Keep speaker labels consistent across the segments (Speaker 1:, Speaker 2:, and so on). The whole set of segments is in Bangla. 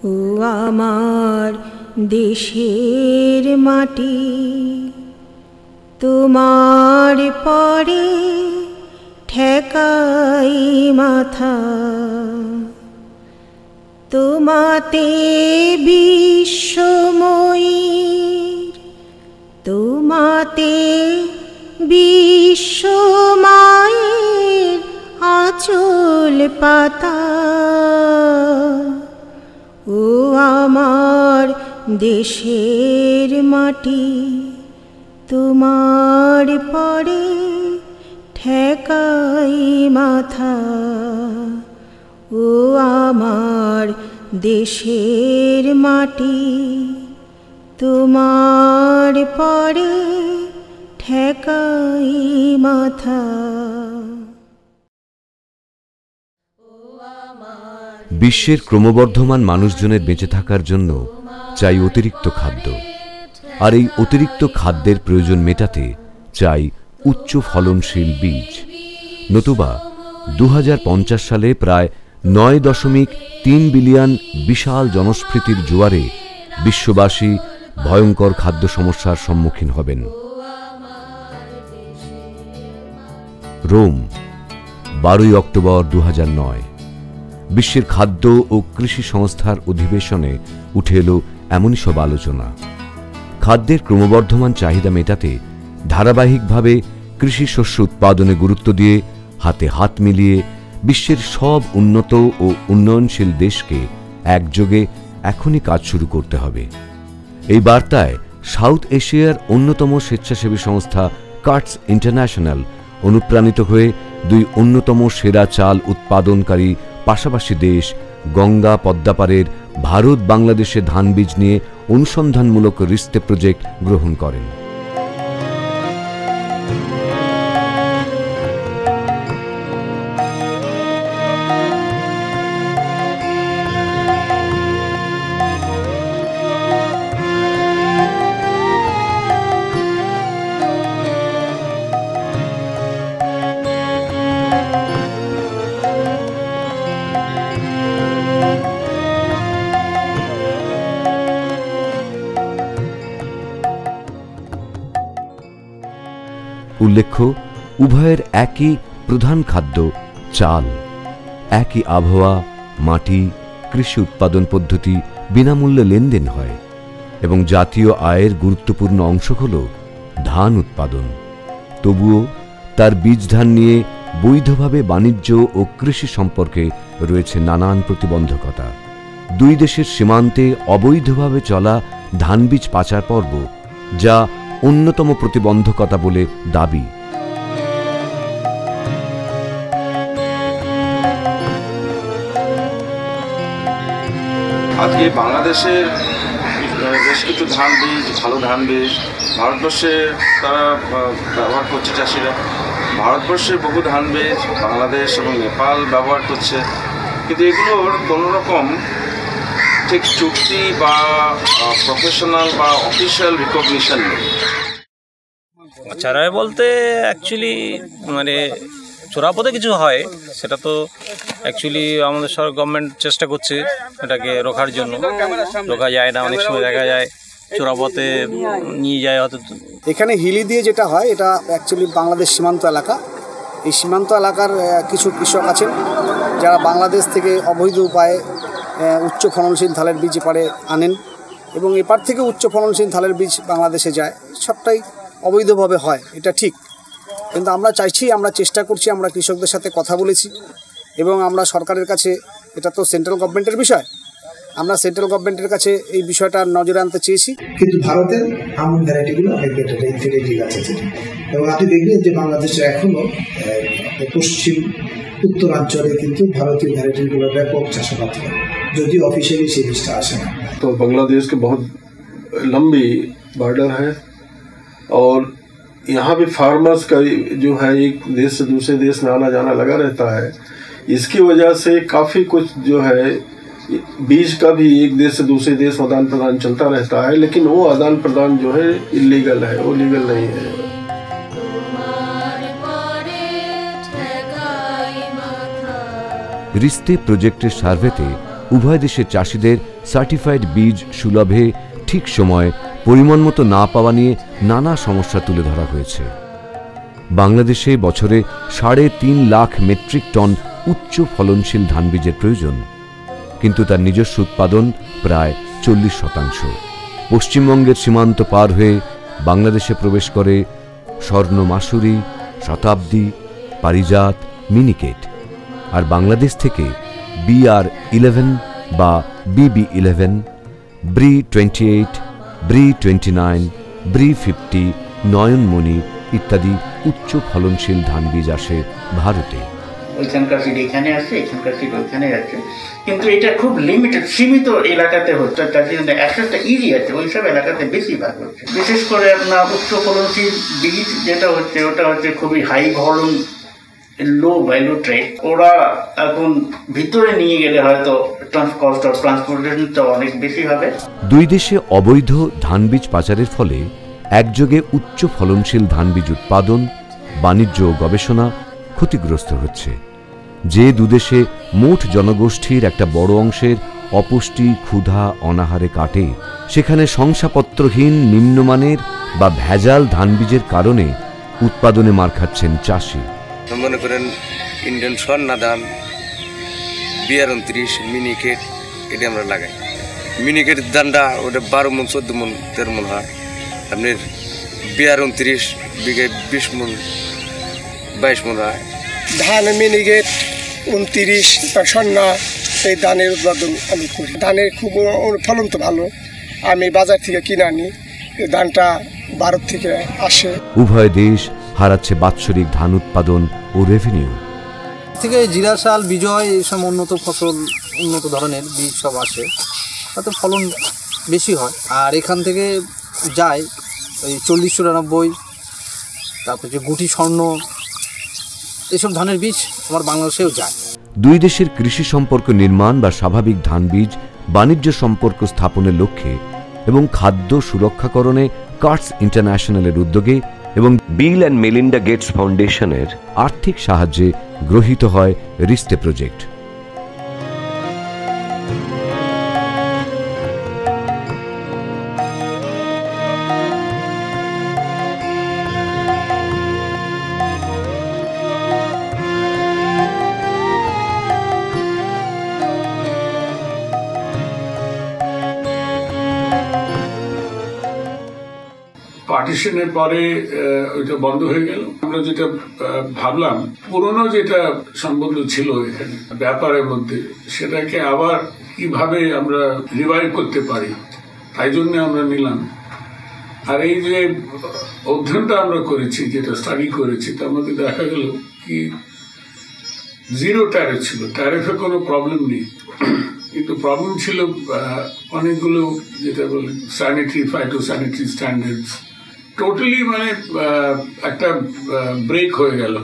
Speaker 1: ও আমার দেশের মাটি, তোমার পরে ঠেকাই মাথা। তোমাতে বিশ্বময়ীর, তোমাতে বিশ্বমায়ের আঁচল পাতা। ও আমার দেশের মাটি, তোমার পরে ঠেকাই মাথা। ও আমার দেশের মাটি, তোমার পরে ঠেকাই মাথা।
Speaker 2: বিশ্বের ক্রমবর্ধমান মানুষজনের বেঁচে থাকার জন্য চাই অতিরিক্ত খাদ্য, আর এই অতিরিক্ত খাদ্যের প্রয়োজন মেটাতে চাই উচ্চ ফলনশীল বীজ। নতুবা 2050 সালে প্রায় 9.3 বিলিয়ন বিশাল জনস্ফীতির জোয়ারে বিশ্ববাসী ভয়ঙ্কর খাদ্য সমস্যার সম্মুখীন হবেন। Rome, 12 October 2009। বিশ্বের খাদ্য ও কৃষি সংস্থার অধিবেশনে উঠে এলো এমনই সব আলোচনা। খাদ্যের ক্রমবর্ধমান চাহিদা মেটাতে ধারাবাহিকভাবে কৃষি শস্য উৎপাদনে গুরুত্ব দিয়ে হাতে হাত মিলিয়ে বিশ্বের সব উন্নত ও উন্নয়নশীল দেশকে একযোগে এখনই কাজ শুরু করতে হবে। এই বার্তায় সাউথ এশিয়ার অন্যতম স্বেচ্ছাসেবী সংস্থা কাটস ইন্টারন্যাশনাল অনুপ্রাণিত হয়ে 2 অন্যতম সেরা চাল উৎপাদনকারী পাশাপাশি দেশ গঙ্গা পদ্মাপাড়ের ভারত বাংলাদেশে ধান বীজ নিয়ে অনুসন্ধানমূলক রিস্তে প্রজেক্ট গ্রহণ করেন। উল্লেখ্য, উভয়ের একই প্রধান খাদ্য চাল। একই আবহাওয়া, মাটি, কৃষি উৎপাদন পদ্ধতি, বিনামূল্যে লেনদেন হয় এবং জাতীয় আয়ের গুরুত্বপূর্ণ অংশ হল ধান উৎপাদন। তবুও তার বীজ ধান নিয়ে বৈধভাবে বাণিজ্য ও কৃষি সম্পর্কে রয়েছে নানান প্রতিবন্ধকতা। 2 দেশের সীমান্তে অবৈধভাবে চলা ধান বীজ পাচার পর্ব যা অন্যতম প্রতিবন্ধকতা বলে দাবি।
Speaker 3: আজকে বাংলাদেশের বেশ কিছু ধান বীজ, ভালো ধান বীজ ভারতবর্ষে তারা ব্যবহার করছে চাষিরা। ভারতবর্ষের বহু ধান বীজ বাংলাদেশ এবং নেপাল ব্যবহার করছে, কিন্তু এগুলোর কোনো রকম ঠিক চুক্তি বা প্রফেশনাল বা অফিসিয়াল রিকগনিশন নেই।
Speaker 4: চারাই বলতে অ্যাকচুয়ালি মানে চোরাপথে কিছু হয়, সেটা তো অ্যাকচুয়ালি আমাদের সরকার গভর্নমেন্ট চেষ্টা করছে এটাকে রোখার জন্য। রোখা যায় না, অনেক সময় দেখা যায় চোরাপথে নিয়ে যায়। হয়তো
Speaker 5: এখানে হিলি দিয়ে যেটা হয়, এটা অ্যাকচুয়ালি বাংলাদেশ সীমান্ত এলাকা। এই সীমান্ত এলাকার কিছু কৃষক আছেন যারা বাংলাদেশ থেকে অবৈধ উপায়ে উচ্চ ফলনশীল ধানের বীজ এপারে আনেন এবং এপার থেকে উচ্চ ফলনশীল ধানের বীজ বাংলাদেশে যায়। সবটাই অবৈধভাবে হয়, এটা ঠিক। কিন্তু আমরা চাইছি, আমরা চেষ্টা করছি, আমরা কৃষকদের সাথে কথা বলেছি এবং আমরা সরকারের কাছে, এটা তো সেন্ট্রাল গভর্নমেন্টের বিষয়, আমরা সেন্ট্রাল গভর্নমেন্টের কাছে এই বিষয়টা নজরে আনতে চেয়েছি।
Speaker 6: কিন্তু ভারতের আমন ভ্যারাইটিগুলো অনেক বেটার, এই ভ্যারাইটি আছে যেটা। এবং আপনি দেখবেন যে বাংলাদেশে এখনও পশ্চিম উত্তরাঞ্চলে কিন্তু ভারতীয় ভ্যারাইটিগুলোর ব্যাপক চাষাবাদ হয়, যদিও অফিসিয়ালি সেই জিনিসটা আসে না।
Speaker 7: तो बांग्लादेश के बहुत लंबी बॉर्डर है और यहाँ भी फार्मर्स का जो है एक देश से दूसरे देश में आना जाना लगा रहता है। इसकी वजह से काफ़ी कुछ जो है बीज का भी एक देश से दूसरे देश आदान प्रदान चलता रहता है, लेकिन वो आदान प्रदान जो है इलीगल है, वो लीगल नहीं है।
Speaker 2: রিস্তে প্রজেক্টের সার্ভেতে উভয় দেশের চাষিদের সার্টিফাইড বীজ সুলভে ঠিক সময় পরিমাণ মতো না পাওয়া নিয়ে নানা সমস্যা তুলে ধরা হয়েছে। বাংলাদেশে বছরে ৩.৫ লাখ মেট্রিক টন উচ্চ ফলনশীল ধান বীজের প্রয়োজন, কিন্তু তার নিজস্ব উৎপাদন প্রায় ৪০%। পশ্চিমবঙ্গের সীমান্ত পার হয়ে বাংলাদেশে প্রবেশ করে স্বর্ণ মাসুরি, শতাব্দী, পারিজাত, মিনিকেট। আর বাংলাদেশ থেকে BR11 বা BB11, BRI-28, BRI-29, BRI-50, নয়নমণি ইত্যাদি উচ্চ ফলনশীল ধান বীজ আসে ভারতে।
Speaker 8: ওইখানকার সিট এখানে আসছে, এখানকার সিট ওইখানে যাচ্ছে, কিন্তু এটা খুব লিমিটেড, সীমিত এলাকাতে হচ্ছে। তার জন্য অ্যাক্সেসটা ইজি আছে, ওইসব এলাকাতে বেশিরভাগ হচ্ছে। বিশেষ করে আপনার উচ্চ ফলনশীল বীজ যেটা হচ্ছে, ওটা হচ্ছে খুবই হাই ভলিউম, লো ভ্যালু ট্রেড। ওরা এখন ভিতরে নিয়ে গেলে হয়তো কস্ট অফ ট্রান্সপোর্টেশনটা অনেক বেশি হবে।
Speaker 2: দুই দেশে অবৈধ ধান বীজ পাচারের ফলে একযোগে উচ্চ ফলনশীল ধান বীজ উৎপাদন, বাণিজ্য ও গবেষণা ক্ষতিগ্রস্ত হচ্ছে। যে দুদেশে মোট জনগোষ্ঠীর একটা বড় অংশের অপুষ্টি, ক্ষুধা, অনাহারে কাটে, সেখানে শংসাপত্রহীন, নিম্নমানের বা ভেজাল ধান বীজের কারণে উৎপাদনে মার খাচ্ছেন চাষি।
Speaker 9: মনে করেন ইন্ডিয়ান স্বর্ণা ধান, BR-29, মিনিকেট, এটা আমরা লাগাই। মিনিকেটের ধানটা ওটা 12 মণ, 14 মণ, 13 মণ হয়। আপনার BR-29 বিঘায় 20 মণ, 22 মণ হয়।
Speaker 10: ধান মিনিকেট 29 বা স্বর্ণা, এই ধানের উৎপাদন আমি করি। ধানের খুব ফলন তো ভালো, আমি বাজার থেকে কিনে আনি, ধানটা ভারত থেকে আসে।
Speaker 2: উভয় দেশ হারাচ্ছে বাৎসরিক ধান উৎপাদন ও রেভিনিউ।
Speaker 5: থেকে জিরা, শাল, বিজয় এইসব উন্নত ফসল, উন্নত ধরনের বীজ সব আসে, তাতে ফলন বেশি হয়। আর এখান থেকে যায় ওই 40-94, তারপর যে গুটি স্বর্ণ, এসব ধানের বীজ আমার বাংলাদেশেও যায়।
Speaker 2: দুই দেশের কৃষি সম্পর্ক নির্মাণ বা স্বাভাবিক ধান বীজ বাণিজ্য সম্পর্ক স্থাপনের লক্ষ্যে এবং খাদ্য সুরক্ষাকরণে কার্টস ইন্টারন্যাশনালের উদ্যোগে এবং বিল অ্যান্ড মেলিন্ডা গেটস ফাউন্ডেশনের আর্থিক সাহায্যে গ্রহীত হয় রিস্তে প্রজেক্ট।
Speaker 11: পার্টিশনের পরে ওইটা বন্ধ হয়ে গেল। আমরা যেটা ভাবলাম, পুরনো যেটা সম্বন্ধ ছিল এখানে ব্যাপারের মধ্যে, সেটাকে আবার কিভাবে আমরা রিভাইভ করতে পারি, তাই জন্য আমরা নিলাম। আর এই যে অধ্যয়নটা আমরা করেছি, যেটা স্টাডি করেছি, তার মধ্যে দেখা গেল কি জিরো ট্যারিফ ছিল, ট্যারিফে কোনো প্রবলেম নেই, কিন্তু প্রবলেম ছিল অনেকগুলো যেটা বলি স্যানিটারি, ফাইটোস্যানিটারি স্ট্যান্ডার্ডস টোটালি মানে একটা ব্রেক হয়ে গেল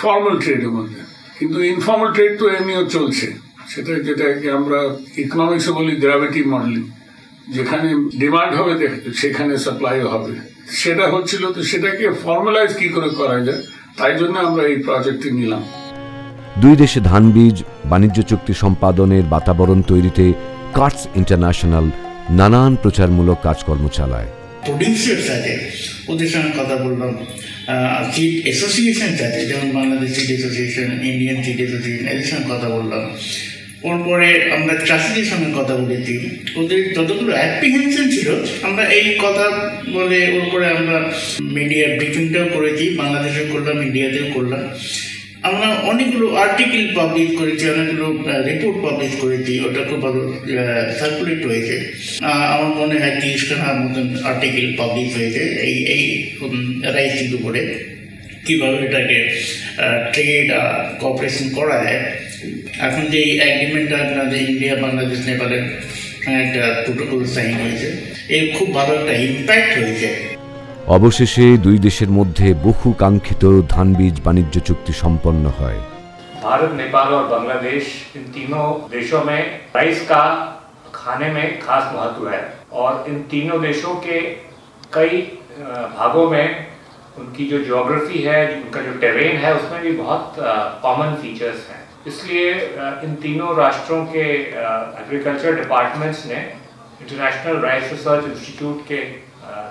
Speaker 11: ফর্মাল ট্রেডের মধ্যে। কিন্তু ইনফর্মাল ট্রেড তো এমনিও চলছে, যেটাকে আমরা ইকোনমিক্সে বলি গ্র্যাভিটি মডেলিং, যেখানে ডিমান্ড হবে সেখানে সাপ্লাইও হবে, সেটা হচ্ছিল। তো সেটাকে ফর্মালাইজ কি করে করা যায়, তাই জন্য আমরা এই প্রজেক্টটি নিলাম।
Speaker 2: দুই দেশে ধান বীজ বাণিজ্য চুক্তি সম্পাদনের বাতাবরণ তৈরিতে কার্টস ইন্টারন্যাশনাল নানান প্রচারমূলক কাজকর্ম চালায়।
Speaker 8: প্রডিউসার সাথে ওদের সঙ্গে কথা বললাম, সিড অ্যাসোসিয়েশন সাথে, যেমন Bangladesh seed association, Indian seed association, এদের সঙ্গে কথা বললাম। পরে আমরা চাষিদের সঙ্গে কথা বলেছি, ওদের যতগুলো অ্যাপ্রিহেনশন ছিল আমরা এই কথা বলে ওর পরে আমরা মিডিয়া ব্রিফিংটাও করেছি, বাংলাদেশেও করলাম, ইন্ডিয়াতেও করলাম। আমরা অনেকগুলো আর্টিকেল পাবলিশ করেছি, অনেকগুলো রিপোর্ট পাবলিশ করেছি, ওটা খুব ভালো সার্কুলেট হয়েছে। আমার মনে হয় 30খানার মতন আর্টিকেল পাবলিশ হয়েছে এই রাইসের উপরে, কীভাবে এটাকে ট্রেড কোঅপারেশন করা যায়। এখন যে এগ্রিমেন্টটা আপনাদের ইন্ডিয়া, বাংলাদেশ, নেপালের একটা প্রোটোকল সাইন হয়েছে, এর খুব ভালো একটা ইম্প্যাক্ট হয়েছে।
Speaker 2: অবশেষে দুই দেশের মধ্যে বহু কাঙ্ক্ষিত ধান বীজ বাণিজ্য চুক্তি সম্পন্ন হয়।
Speaker 12: भारत, नेपाल और बांग्लादेश, इन तीनों देशों में राइस का खाने में खास महत्व है और इन तीनों देशों के कई भागों में उनकी जो ज्योग्राफी है, उनका जो टेरेन है, उसमें भी बहुत कॉमन फीचर्स हैं। इसलिए इन तीनों राष्ट्रों के एग्रीकल्चर डिपार्टमेंट्स ने इंटरनेशनल राइस रिसर्च इंस्टीट्यूट के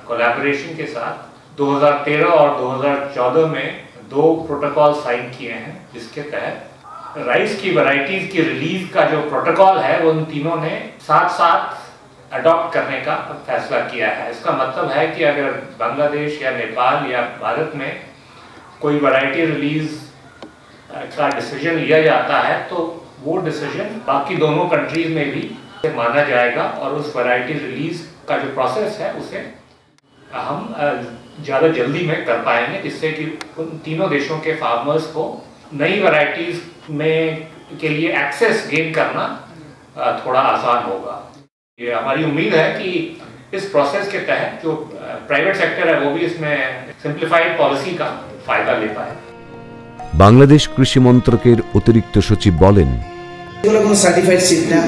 Speaker 12: कोलैबोरेशन के साथ 2013 और 2014 में 2 प्रोटोकॉल साइन किए हैं, जिसके तहत राइस की वैरायटीज की रिलीज का जो प्रोटोकॉल है वो इन तीनों ने साथ साथ अडॉप्ट करने का फैसला किया है। इसका मतलब है कि अगर बांग्लादेश या नेपाल या भारत में कोई वैरायटी रिलीज का डिसीजन लिया जाता है तो वो डिसीजन बाकी दोनों कंट्रीज में भी माना जाएगा और उस वैरायटी रिलीज का जो प्रोसेस है उसे हम ज़्यादा जल्दी में कर पाएंगे, जिससे कि उन तीनों देशों के फार्मर्स को नई वैरायटीज में के लिए एक्सेस गेन करना थोड़ा आसान होगा। ये हमारी उम्मीद है कि इस प्रोसेस के तहत जो प्राइवेट सेक्टर है वो भी इसमें सिंप्लीफाइड पॉलिसी का फायदा ले पाए।
Speaker 2: বাংলাদেশ কৃষি মন্ত্রকের অতিরিক্ত সচিব বলেন,
Speaker 6: এগুলো কোনো সার্টিফাইড সিড না,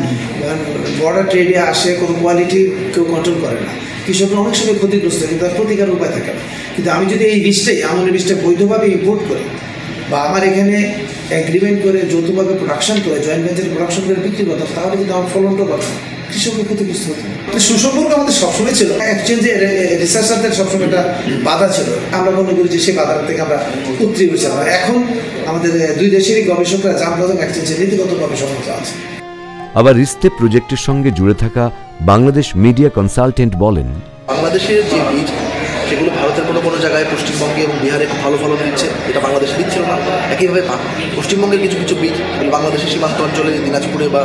Speaker 6: বর্ডার ট্রেডে আসে কোনো কোয়ালিটি কেউ কন্ট্রোল করে না, কৃষকরা অনেক সময় ক্ষতিগ্রস্ত, কিন্তু তার প্রতিকার উপায় থাকে না। কিন্তু আমি যদি এই বীজটাই আমনের বীজটা বৈধভাবে ইম্পোর্ট করি বা আমার এখানে এগ্রিমেন্ট করে যৌথভাবে প্রোডাকশন করে জয়েন্ট ভেঞ্চারে প্রোডাকশন করে বিক্রি করতাম, তাহলে কিন্তু আমার ফলনটা পাবো না, কৃষকের ক্ষতিগ্রস্ত হতো। সুসম্পর্ক আমাদের সবসময় ছিল, এক্সচেঞ্জে রিসার্চারদের সবসময় একটা বাধা ছিল। আমরা মনে করি যে সেই বাধা থেকে আমরা উত্তীর্ণ হয়েছিলাম। এখন আমাদের দুই দেশেরই গবেষকরা জামদাদম এক্সচেঞ্জে নীতিগতভাবে সমর্থ আছে।
Speaker 2: আবার রিস্তে প্রজেক্টের সঙ্গে জুড়ে থাকা বাংলাদেশ মিডিয়া কনসালটেন্ট বলেন,
Speaker 13: বাংলাদেশের যে বীজ সেগুলো ভারতের কোনো কোনো জায়গায় পশ্চিমবঙ্গে এবং বিহারে খুব ভালো ফলন দিচ্ছে, এটা বাংলাদেশে দিচ্ছিল না। একইভাবে পশ্চিমবঙ্গের কিছু কিছু বীজ বাংলাদেশের সীমান্ত অঞ্চলে দিনাজপুরে বা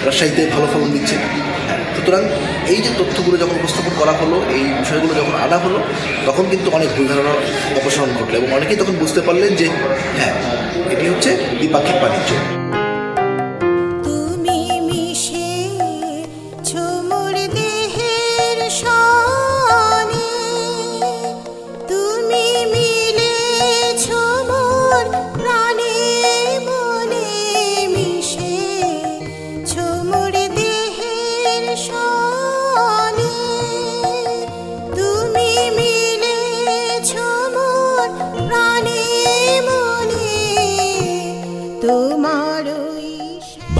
Speaker 13: রাজশাহীতে ভালো ফলন দিচ্ছে। সুতরাং এই যে তথ্যগুলো যখন উপস্থাপন করা হলো, এই বিষয়গুলো যখন আনা হলো, তখন কিন্তু অনেক ভুল ধারণার অপসারণ ঘটলো এবং অনেকেই তখন বুঝতে পারলেন যে হ্যাঁ, এটি হচ্ছে দ্বিপাক্ষিক বাণিজ্য।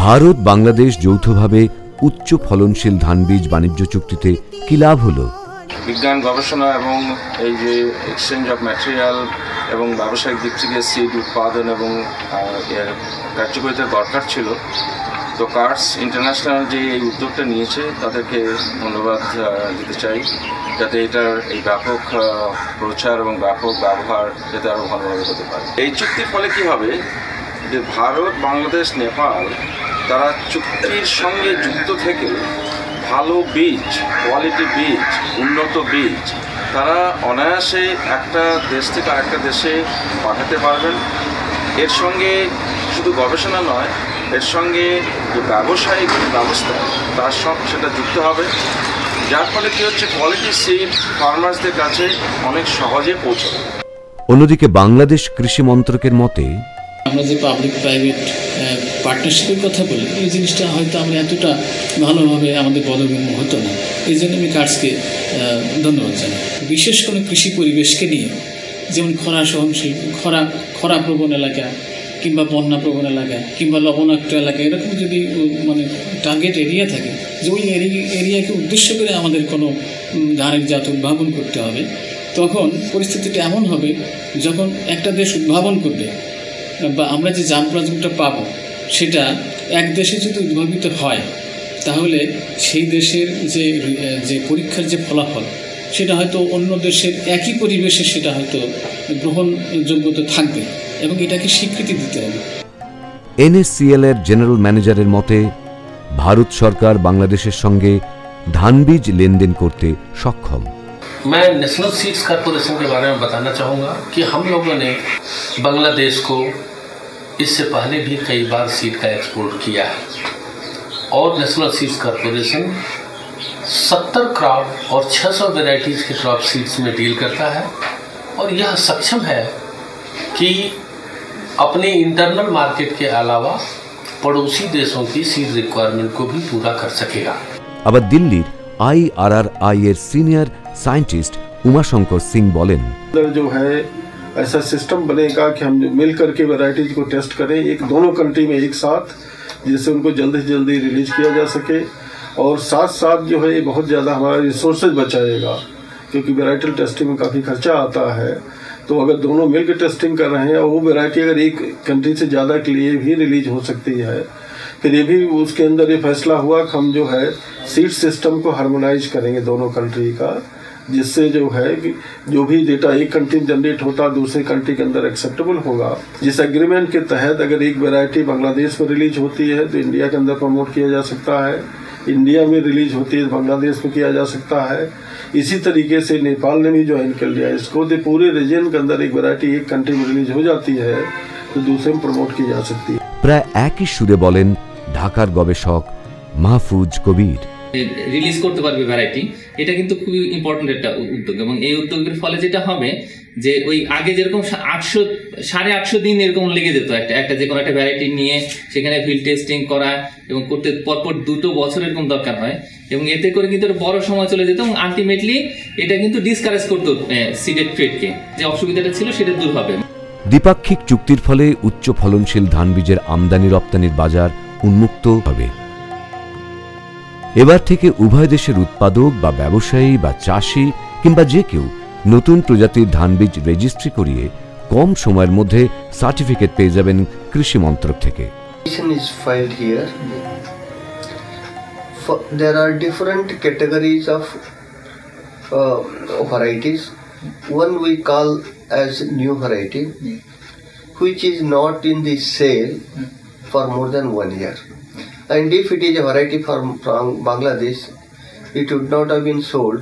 Speaker 2: ভারত বাংলাদেশ যৌথভাবে উচ্চ ফলনশীল ধান বীজ বাণিজ্য চুক্তিতে কি লাভ হলো?
Speaker 3: বিজ্ঞান গবেষণা এবং এই যে এক্সচেঞ্জ অফ ম্যাটেরিয়াল এবং ব্যবসায়িক দিক থেকে সিড উৎপাদন এবং এর কার্যকারিতার দরকার ছিল। তো কার্স ইন্টারন্যাশনাল যে এই উদ্যোগটা নিয়েছে তাদেরকে ধন্যবাদ দিতে চাই, যাতে এটার এই ব্যাপক প্রচার এবং ব্যাপক ব্যবহার যাতে আরও ভালোভাবে হতে পারে। এই চুক্তির ফলে কি হবে যে ভারত, বাংলাদেশ, নেপাল তারা চুক্তির সঙ্গে যুক্ত থেকে ভালো বীজ, কোয়ালিটি বীজ, উন্নত বীজ তারা অনায়াসে একটা দেশ থেকে আরেকটা দেশে পাঠাতে পারবেন। এর সঙ্গে শুধু গবেষণা নয়, এর সঙ্গে যে ব্যবসায়িক ব্যবস্থা তার সব সেটা যুক্ত হবে, যার ফলে কী হচ্ছে কোয়ালিটি সিড ফার্মার্সদের কাছে অনেক সহজে পৌঁছাবে।
Speaker 2: অন্যদিকে বাংলাদেশ কৃষি মন্ত্রকের মতে,
Speaker 14: আমরা যে পাবলিক প্রাইভেট পার্টনারশিপের কথা বলি, এই জিনিসটা হয়তো আমরা এতটা ভালোভাবে আমাদের বোধগম্য হতো না। এই জন্য আমি কার্সকে ধন্যবাদ জানাই। বিশেষ কোনো কৃষি পরিবেশকে নিয়ে, যেমন খরা সহনশীল, খরা প্রবণ এলাকা কিংবা বন্যা প্রবণ এলাকা কিংবা লবণাক্ত এলাকা, এরকম যদি মানে টার্গেট এরিয়া থাকে, যে ওই এরিয়াকে উদ্দেশ্য করে আমাদের কোনো ধানের জাত উদ্ভাবন করতে হবে, তখন পরিস্থিতিটা এমন হবে যখন একটা দেশ উদ্ভাবন করবে বা আমরা যে জাম প্লাজমটা পাবো সেটা এক দেশে যদি উদ্ভাবিত হয়, তাহলে সেই দেশের যে পরীক্ষার যে ফলাফল সেটা হয়তো অন্য দেশের একই পরিবেশে সেটা হয়তো গ্রহণযোগ্যতা থাকবে এবং এটাকে স্বীকৃতি দিতে হবে।
Speaker 2: এনএসসিএল এর জেনারেল ম্যানেজারের মতে, ভারত সরকার বাংলাদেশের সঙ্গে ধান বীজ লেনদেন করতে সক্ষম।
Speaker 15: मैं नेशनल सीड्स कॉर्पोरेशन के बारे में बताना चाहूँगा कि हम लोगों ने बांग्लादेश को इससे पहले भी कई बार सीड का एक्सपोर्ट किया है और नेशनल सीड्स कॉर्पोरेशन 70 क्रॉप और 600 वैरायटीज़ के क्रॉप सीड्स में डील करता है और यह सक्षम है कि अपने इंटरनल मार्केट के अलावा पड़ोसी देशों की सीड रिक्वायरमेंट को भी पूरा कर सकेगा।
Speaker 2: अब दिल्लीर IRRI এর সিনিয়র সায়েন্টিস্ট উমাশঙ্কর সিং বলেন,
Speaker 7: जो है ऐसा सिस्टम बनेगा कि हम मिल करके वैरायटीज को टेस्ट करें एक दोनों कंट्री में एक साथ, जिससे उनको जल्दी से जल्दी रिलीज किया जा सके। और साथ साथ जो है ये बहुत ज़्यादा हमारा रिसोर्सेज बचाएगा, क्योंकि वैराइटल टेस्टिंग में काफ़ी खर्चा आता है। तो अगर दोनों मिलकर टेस्टिंग कर रहे हैं और वो वैरायटी अगर एक कंट्री से ज़्यादा के लिए भी रिलीज हो सकती है, फिर ये भी उसके अंदर ये फैसला हुआ कि हम जो है सीड सिस्टम को हार्मोनाइज करेंगे दोनों कंट्री का, जिससे जो है कि जो भी डेटा एक कंट्री में जनरेट होता दूसरे कंट्री के अंदर एक्सेप्टेबल होगा। जिस एग्रीमेंट के तहत अगर एक वैरायटी बांग्लादेश में रिलीज होती है तो इंडिया के अंदर प्रमोट किया जा सकता है, इंडिया में रिलीज होती है तो बांग्लादेश में किया जा सकता है। इसी तरीके से नेपाल ने भी ज्वाइन कर लिया इसको, तो पूरे रीजन के अंदर एक वैरायटी एक कंट्री में रिलीज हो जाती है तो दूसरे में प्रमोट की जा सकती है।
Speaker 2: প্রায় একই সুরে বলেন ঢাকার গবেষক মাহফুজ কবির।
Speaker 16: রিলিজ করতে পারবে ভ্যারাইটি, এটা কিন্তু খুবই ইম্পর্টেন্ট একটা উদ্যোগ। এবং এই উদ্যোগের ফলে যেটা হবে যে ওই আগে যেরকম 800-850 দিন এরকম লেগে যেত একটা যে কোনো একটা ভ্যারাইটি নিয়ে সেখানে ফিল্ড টেস্টিং করা এবং করতে পরপর 2 বছর এরকম দরকার হয়, এবং এতে করে কিন্তু বড় সময় চলে যেত এবং আলটিমেটলি এটা কিন্তু ডিসকারেজ করতো সিডেড ট্রেডকে, যে অসুবিধাটা ছিল সেটা দূর হবে।
Speaker 2: দ্বিপাক্ষিক চুক্তির ফলে উচ্চ ফলনশীল ধান বীজের আমদানি রপ্তানির বাজার উন্মুক্ত হবে। এবার থেকে উভয় দেশের উৎপাদক বা ব্যবসায়ী বা চাষি কিংবা যে কেউ নতুন প্রজাতির ধান বীজ রেজিস্ট্রি করিয়ে কম সময়ের মধ্যে সার্টিফিকেট পেয়ে যাবেন কৃষি মন্ত্রক থেকে।
Speaker 17: There are different categories of varieties. One we call as new variety, which is not in the sale for more than 1 year. And if it is a variety from Bangladesh, it would not have been sold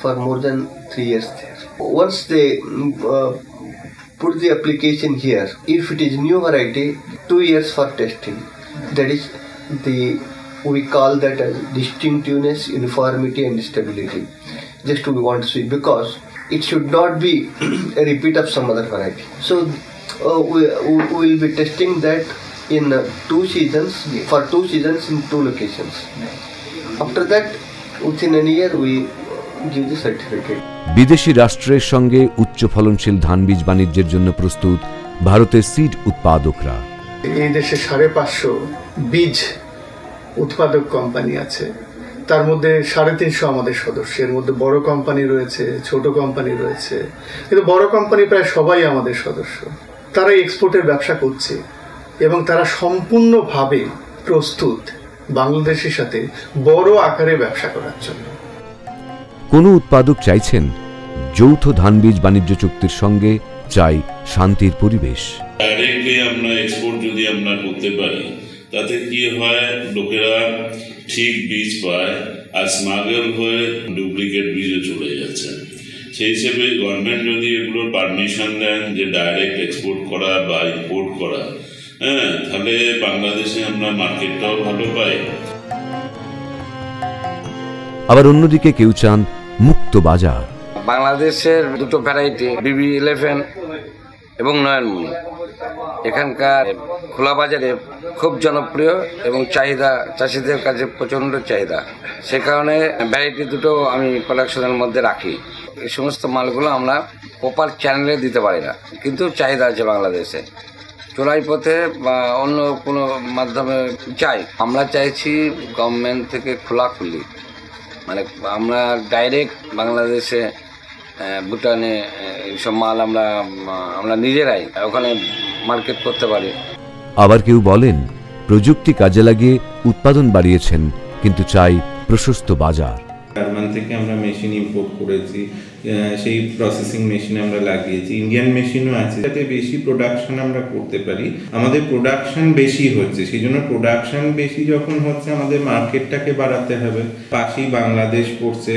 Speaker 17: for more than 3 years there. Once they put the application here, if it is new variety, 2 years for testing. That is we call that as distinctiveness, uniformity and stability. Just we want to see, because it should not be a repeat of some other variety. So we will be testing that in 2 seasons, for 2 seasons in 2 locations. After that, within a year we give the certificate.
Speaker 2: বিদেশি রাষ্ট্রের সঙ্গে উচ্চ ফলনশীল ধান বীজ বাণিজ্যের জন্য প্রস্তুত ভারতের সিড উৎপাদকরা।
Speaker 6: এই দেশে 550 বীজ উৎপাদক কোম্পানি আছে, তার মধ্যে 350 আমাদের সদস্য। এর মধ্যে বড় কোম্পানি রয়েছে, ছোট কোম্পানি রয়েছে, কিন্তু বড় কোম্পানি প্রায় সবাই আমাদের সদস্য। তারা এক্সপোর্টের ব্যবসা করছে এবং তারা সম্পূর্ণভাবে প্রস্তুত বাংলাদেশের সাথে বড় আকারে ব্যবসা করার জন্য।
Speaker 2: কোন উৎপাদক চাইছেন যৌথ ধান বীজ বাণিজ্য চুক্তির সঙ্গে চাই শান্তির পরিবেশ।
Speaker 18: ডাইরেক্টলি আমরা এক্সপোর্ট যদি আমরা করতে পারি তাতে কি হয়, লোকেরা ঠিক বীজ পায় আর স্মাগল হয়ে ডুপ্লিকেট বীজে চলে যাচ্ছে। সেই হিসেবে গভর্নমেন্ট যদি এগুলোর পারমিশন দেন যে ডাইরেক্ট এক্সপোর্ট করা বা ইম্পোর্ট করা, তাহলে বাংলাদেশে আমরা মার্কেটটাও ভালো পাই।
Speaker 2: আবার অন্যদিকে কেউ চান মুক্ত বাজার।
Speaker 9: বাংলাদেশের 2টো ভ্যারাইটি BB11 এবং নয়নমণি এখানকার খোলা বাজারে খুব জনপ্রিয় এবং চাহিদা, চাষিদের কাছে প্রচণ্ড চাহিদা। সে কারণে ভ্যারাইটি 2টো আমি প্রোডাকশনের মধ্যে রাখি। এই সমস্ত মালগুলো আমরা প্রপার চ্যানেলে দিতে পারি না, কিন্তু চাহিদা আছে বাংলাদেশে। চোরাই পথে বা অন্য কোনো মাধ্যমে চাই। আমরা চাইছি গভর্নমেন্ট থেকে খোলাখুলি, মানে আমরা ডাইরেক্ট বাংলাদেশে ভুটানে এইসব মাল আমরা নিজেরাই ওখানে মার্কেট করতে পারি।
Speaker 2: আবার কেউ বলেন প্রযুক্তি কাজে লাগিয়ে উৎপাদন বাড়িয়েছেন, কিন্তু চাই প্রশস্ত বাজার।
Speaker 19: জার্মান থেকে আমরা মেশিন ইম্পোর্ট করেছি, সেই প্রসেসিং মেশিন আমরা লাগিয়েছি, ইন্ডিয়ান মেশিনও আছে, যাতে বেশি প্রোডাকশন আমরা করতে পারি। আমাদের প্রোডাকশন বেশি হচ্ছে, সেই জন্য প্রোডাকশন বেশি যখন হচ্ছে আমাদের মার্কেটটাকে বাড়াতে হবে। পাশেই বাংলাদেশ পড়ছে।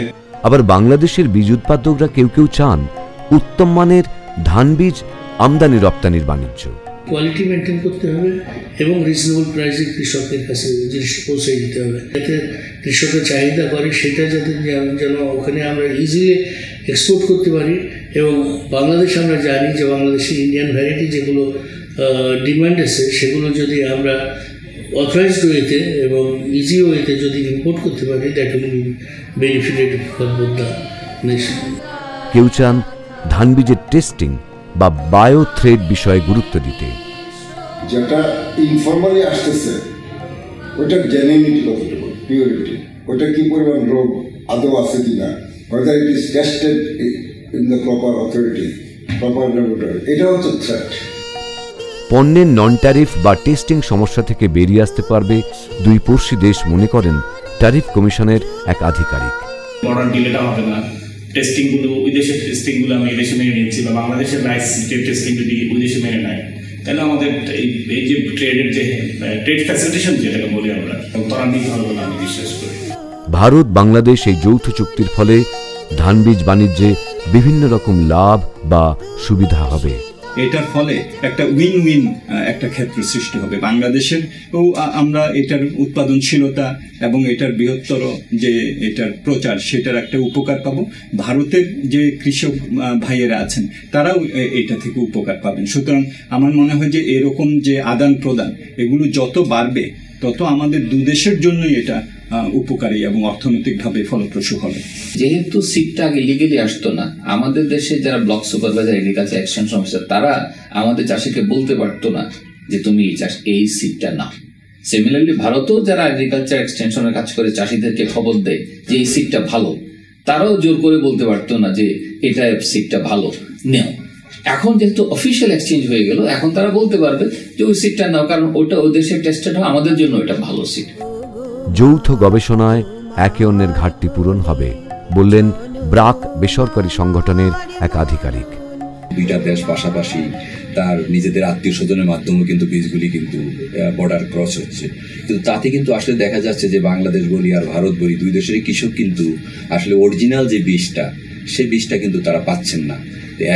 Speaker 2: আবার বাংলাদেশের বীজ উৎপাদকরা কেউ কেউ চান উত্তম মানের ধান বীজ আমদানি রপ্তানির বাণিজ্য।
Speaker 20: কোয়ালিটি মেনটেন করতে হবে এবং রিজনেবল প্রাইসে কৃষকের কাছে জিনিসটা পৌঁছে দিতে হবে, যাতে কৃষকের চাহিদা করে সেটা যাতে যেন ওখানে আমরা ইজিলি এক্সপোর্ট করতে পারি। এবং বাংলাদেশে আমরা জানি যে বাংলাদেশে ইন্ডিয়ান ভ্যারাইটি যেগুলো ডিমান্ড আছে সেগুলো যদি আমরা অথরাইজড ওয়েতে এবং ইজি ওয়েতে যদি ইম্পোর্ট করতে পারি, that will be benefited for both the nation.
Speaker 2: কেউ চান ধান বীজের টেস্টিং বা বায়ো থ্রেড বিষয়ে গুরুত্ব দিতে।
Speaker 21: যেটা ইনফর্মালি আসতেছে ওটার জেনুইনিটি কতটুকু, পিওরিটি, ওটা কি পরিমাণ রোগ আদৌ আছে কিনা, whether it is tested in the proper authority, proper laboratory, এটা হচ্ছে থ্রেট।
Speaker 2: পণ্যের নন ট্যারিফ বা টেস্টিং সমস্যা থেকে বেরিয়ে আসতে পারবে দুই পড়শি দেশ মনে করেন ট্যারিফ কমিশনের এক আধিকারিক।
Speaker 22: বর্ডার ডিলেটা হবে না, টেস্টিংগুলো বিদেশের টেস্টিংগুলো আমি এদেশে মেনে নিচ্ছি, বা বাংলাদেশের রাইস টেস্টিং যদি বিদেশে মেনে নেয়, তাহলে আমাদের এই যে ট্রেডের যে ট্রেড ফ্যাসিলিটেশন যেটাকে বলি আমরা, ত্বরান্বিত হবে বলে আমি বিশ্বাস করি।
Speaker 2: ভারত বাংলাদেশ এই যৌথ চুক্তির ফলে ধান বীজ বাণিজ্যে বিভিন্ন রকম লাভ বা সুবিধা হবে।
Speaker 23: এটার ফলে একটা উইন উইন একটা ক্ষেত্র সৃষ্টি হবে বাংলাদেশের, ও আমরা এটার উৎপাদনশীলতা এবং এটার বৃহত্তর যে এটার প্রচার সেটার একটা উপকার পাবো। ভারতের যে কৃষক ভাইয়েরা আছেন তারাও এটা থেকে উপকার পাবেন। সুতরাং আমার মনে হয় যে এরকম যে আদান প্রদান এগুলো যত বাড়বে তত আমাদের দুদেশের জন্যই এটা উপকারী এবং অর্থনৈতিকভাবে ফলপ্রসূ হবে।
Speaker 16: যেহেতু সিটটা আগে লিগেলি আসতো না, আমাদের দেশে যারা block supervisor agriculture extension officer তারা আমাদের চাষিকে বলতে পারতো না যে তুমি এই সিটটা নাও। সিমিলারলি ভারতেও যারা এগ্রিকালচার এক্সটেনশনের কাজ করে চাষিদেরকে খবর দেয় যে এই সিটটা ভালো, তারাও জোর করে বলতে পারতো না যে এটা সিটটা ভালো নেও। এখন যেহেতু অফিসিয়াল এক্সচেঞ্জ হয়ে গেল, এখন তারা বলতে পারবে যে ওই সিটটা নাও, কারণ ওটা ওই দেশে টেস্টেড হয়, আমাদের জন্য এটা ভালো সিট।
Speaker 2: যৌথ গবেষণায় একে অন্যের ঘাটতি পূরণ হবে বললেন ব্রাক বেসরকারি সংগঠনের এক আধিকারিক।
Speaker 24: দুইটা দেশ পাশাপাশি তার নিজেদের আত্মীয় স্বজনের মাধ্যমে কিন্তু বীজগুলি কিন্তু বর্ডার ক্রস হচ্ছে, কিন্তু তাতে কিন্তু আসলে দেখা যাচ্ছে যে বাংলাদেশ বলি আর ভারত বলি দুই দেশেরই কৃষক কিন্তু আসলে অরিজিনাল যে বীজটা সেই বীজটা কিন্তু তারা পাচ্ছেন না।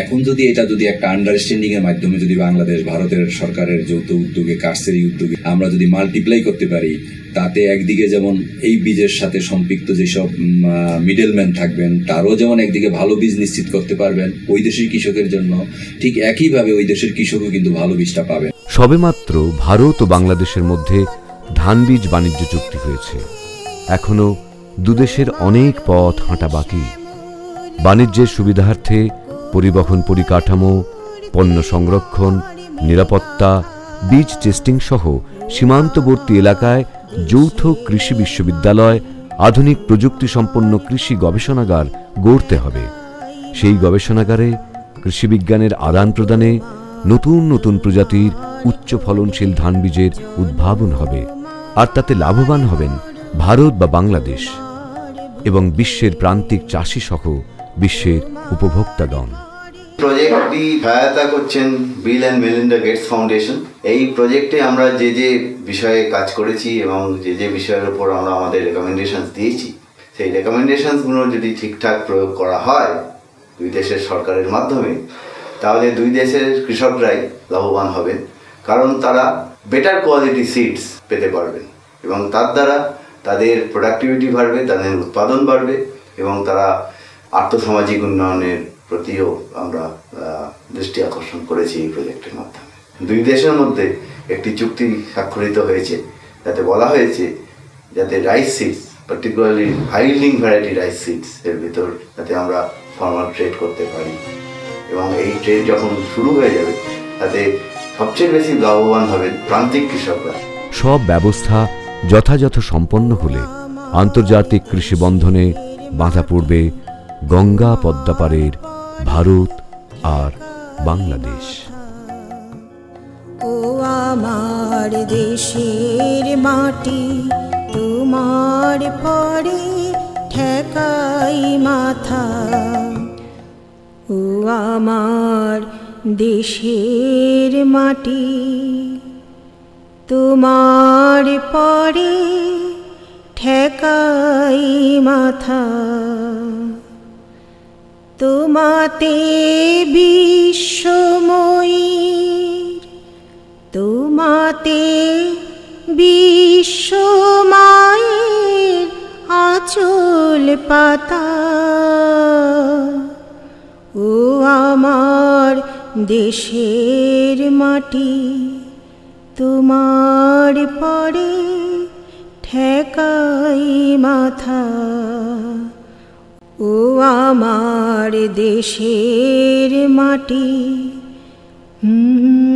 Speaker 24: এখন যদি এটা যদি একটা আন্ডারস্ট্যান্ডিং এর মাধ্যমে যদি বাংলাদেশ ভারতের সরকারের যৌথ উদ্যোগে কার্সেরি উদ্যোগে আমরা যদি মাল্টিপ্লাই করতে পারি, তাতে একদিকে যেমন এই বীজের সাথে সম্পৃক্ত যেসব মিডলম্যান থাকবেন তারও যেমন একদিকে ভালো বীজ নিশ্চিত করতে পারবেন ওই দেশের কৃষকের জন্য, ঠিক একইভাবে ওই দেশের কৃষকও কিন্তু ভালো বীজটা পাবেন।
Speaker 2: সবেমাত্র ভারত ও বাংলাদেশের মধ্যে ধান বীজ বাণিজ্য চুক্তি হয়েছে, এখনো দুদেশের অনেক পথ হাঁটা বাকি। বাণিজ্যের সুবিধার্থে পরিবহন পরিকাঠামো, পণ্য সংরক্ষণ, নিরাপত্তা, বীজ টেস্টিং সহ সীমান্তবর্তী এলাকায় যৌথ কৃষি বিশ্ববিদ্যালয়, আধুনিক প্রযুক্তি সম্পন্ন কৃষি গবেষণাগার গড়তে হবে। সেই গবেষণাগারে কৃষিবিজ্ঞানের আদান প্রদানে নতুন নতুন প্রজাতির উচ্চ ফলনশীল ধান বীজের উদ্ভাবন হবে, আর তাতে লাভবান হবেন ভারত বা বাংলাদেশ এবং বিশ্বের প্রান্তিক চাষি সহ বিশ্বের উপভোক্তাগণ।
Speaker 25: প্রজেক্টটি সহায়তা করছেন Bill and Melinda Gates foundation. এই প্রজেক্টে আমরা যে যে বিষয়ে কাজ করেছি এবং যে যে বিষয়ের উপর আমরা আমাদের রেকমেন্ডেশনস দিয়েছি, সেই রেকমেন্ডেশনসগুলো যদি ঠিকঠাক প্রয়োগ করা হয় দুই দেশের সরকারের মাধ্যমে, তাহলে দুই দেশের কৃষকরাই লাভবান হবেন, কারণ তারা বেটার কোয়ালিটি সিডস পেতে পারবেন এবং তার দ্বারা তাদের প্রোডাক্টিভিটি বাড়বে, তাদের উৎপাদন বাড়বে এবং তারা আর্থসামাজিক উন্নয়নের প্রতিও আমরা দৃষ্টি আকর্ষণ করেছি এই প্রজেক্টের মাধ্যমে। দুই দেশের মধ্যে একটি চুক্তি স্বাক্ষরিত হয়েছে, যাতে বলা হয়েছে যাতে rice seeds, particularly high yielding variety rice seeds এর ভিতর যাতে আমরা ফর্মাল ট্রেড করতে পারি এবং এই ট্রেড যখন শুরু হয়ে যাবে তাতে সবচেয়ে বেশি লাভবান হবেন প্রান্তিক কৃষকরা।
Speaker 2: সব ব্যবস্থা যথাযথ সম্পন্ন হলে আন্তর্জাতিক কৃষি বন্ধনে বাধা পড়বে গঙ্গা পদ্মাপাড়ের ভারত আর বাংলাদেশ।
Speaker 1: ও আমার দেশের মাটি, তোমার পরে ঠেকাই মাথা। ও আমার দেশের মাটি, তোমার পরে ঠেকাই মাথা। তোমাতে বিশ্বময়ীর, তোমাতে বিশ্বমায়ের আঁচল পাতা। ও আমার দেশের মাটি, তোমার পরে ঠেকাই মাথা। ও আমার দেশের মাটি, হুম